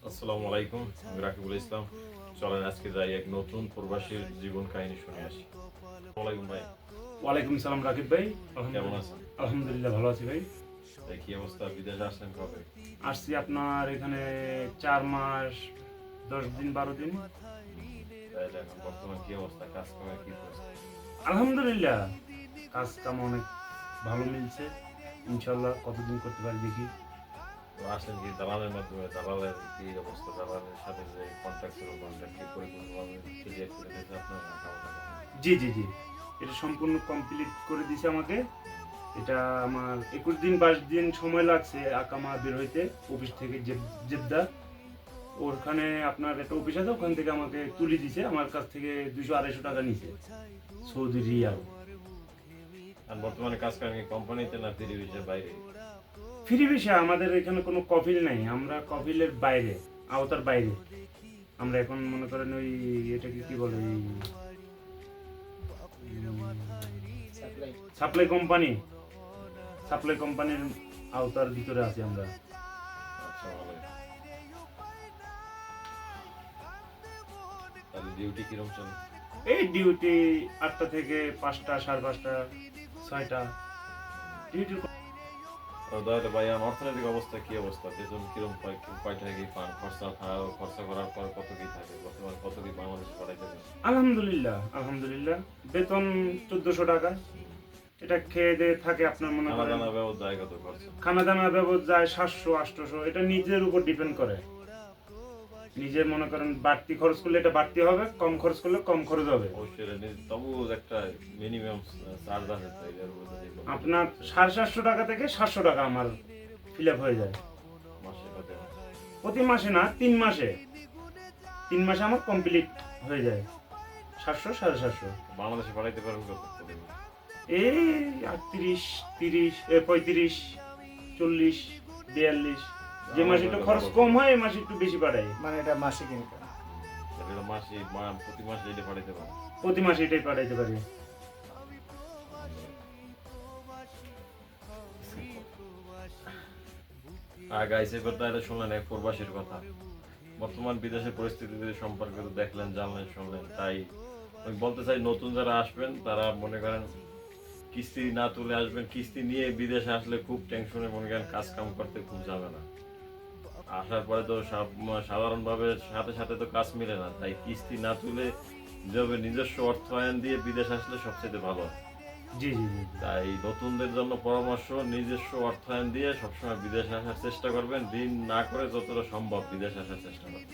আসসালামু আলাইকুম, আমি রাকিবুল ইসলাম। চলেন আজকে যাই এক নতুন প্রবাসীর জীবন কাহিনী শুনে আসি। ওয়ালাইকুম ভাই, ওয়ালাইকুম সালাম রাকিব ভাই। কেমন আছেন? আলহামদুলিল্লাহ ভালো আছি ভাই। তাই কি অবস্থা? বিদেশে আসলেন কবে? আসছি আপনার এখানে ৪ মাস ১০ দিন ১২ দিন। তাইলে এখন বর্তমান কি অবস্থা? কাজ কামের কি পরিস্থিতি? আলহামদুলিল্লাহ কাজ কাম অনেক ভালো মিলছে। ইনশাল্লাহ কতদিন করতে পারি দেখি। তো আসলেন কি দালালের মাধ্যমে? দালালের কি অবস্থা? দালালের সাথে যে কন্ট্যাক্ট ছিল, কন্ট্যাক্ট কি পরিপূর্ণভাবে ক্লিয়ার করে দিয়েছে আপনার অ্যাকাউন্টে? জি জি জি, এটা সম্পূর্ণ কমপ্লিট করে দিছে আমাকে। এটা আমার ২১ দিন ২২ দিন সময় লাগছে আকামা বের হইতে অফিস থেকে জেদ্দা। ওখানে আপনার একটা অফিস আছে, ওখান থেকে আমাকে তুলে দিছে, আমার কাছ থেকে ২০০-২৫০ টাকা নিছে সৌদি রিয়াল। আর বর্তমানে কাজ করেন কি কোম্পানিতে না পরিবেশের বাইরে? ফ্রি ভিসা, আমাদের এখানে কোনো কফিল নাই, আমরা কফিলের বাইরে, আওতার বাইরে। আমরা এখন মনে করেন ওই এটাকে কি বলে, সাপ্লাই কোম্পানি, সাপ্লাই কোম্পানির আওতার ভিতরে আছি আমরা। আচ্ছা, ভালোই। তাহলে ডিউটি কিরকম চলে? এই ডিউটি ৮টা থেকে ৫টা, ৫:৩০, ৬টা ডিউটি। তাহলে ভাইয়া অর্থনৈতিক অবস্থা কি অবস্থা? বেতন কিরকম পায়? কয় টাকা কি পান? খরচা করার পর কত কি থাকে? বর্তমানে কত কি বাংলাদেশে পাঠাইতে পারেন? আলহামদুলিল্লাহ আলহামদুলিল্লাহ, বেতন ১৪০০ টাকা। এটা খেয়ে দিয়ে থাকে আপনার মনে খানা করেন। দানা বাবদ যায় কত খরচা? খানা দানা বাবদ যায় ৭০০-৮০০, এটা নিজের উপর ডিপেন্ড করে। নিজের মনে করেন বাড়তি খরচ করলে এটা বাড়তি হবে, কম খরচ করলে কম খরচ হবে। অবশ্যই তবু একটা মিনিমাম চার্জ আছে, তাই এর উপর যদি কত আপনার ৭৫০ টাকা থেকে ৭০০ টাকা আমার ফিল আপ হয়ে যায় মাসে কত হয়? প্রতি মাসে, না ৩ মাসে। ৩ মাসে আমার কমপ্লিট হয়ে যায় ৭০০, ৭৫০। বাংলাদেশে পাঠাইতে পারেন কত প্রতি মাসে? এই ৩৮, ৩০, ৩৫, ৪০, ৪২। যে মাসে একটু খরচ কম হয়, এই মাসে একটু বেশি বাড়ায়। মানে এটা মাসিক ইনকাম। তাহলে এটা প্রতি মাসে এটা পাঠাইতে পারেন। প্রতি মাসে এটাই পাঠাইতে পারি। গাইস, এবার তাহলে শুনলেন এক প্রবাসীর কথা। বর্তমান বিদেশের পরিস্থিতি সম্পর্কে তো দেখলেন, জানলেন, শুনলেন। তাই আমি বলতে চাই, নতুন যারা আসবেন তারা মনে করেন কিস্তি না তুলে আসবেন। কিস্তি নিয়ে বিদেশে আসলে খুব টেনশনে মনে করেন, কাজ কাম করতে খুব ঝামেলা। আসার পরে তো সাধারণভাবে সাথে সাথে তো কাজ মিলে না। তাই কিস্তি না তুলে যেভাবে নিজস্ব অর্থায়ন দিয়ে বিদেশ আসলে সবচেয়ে ভালো হয়। জি জি জি। তাই নতুনদের জন্য পরামর্শ, নিজস্ব অর্থায়ন দিয়ে সবসময় বিদেশে আসার চেষ্টা করবেন। ঋণ না করে যতটা সম্ভব বিদেশে আসার চেষ্টা করবেন।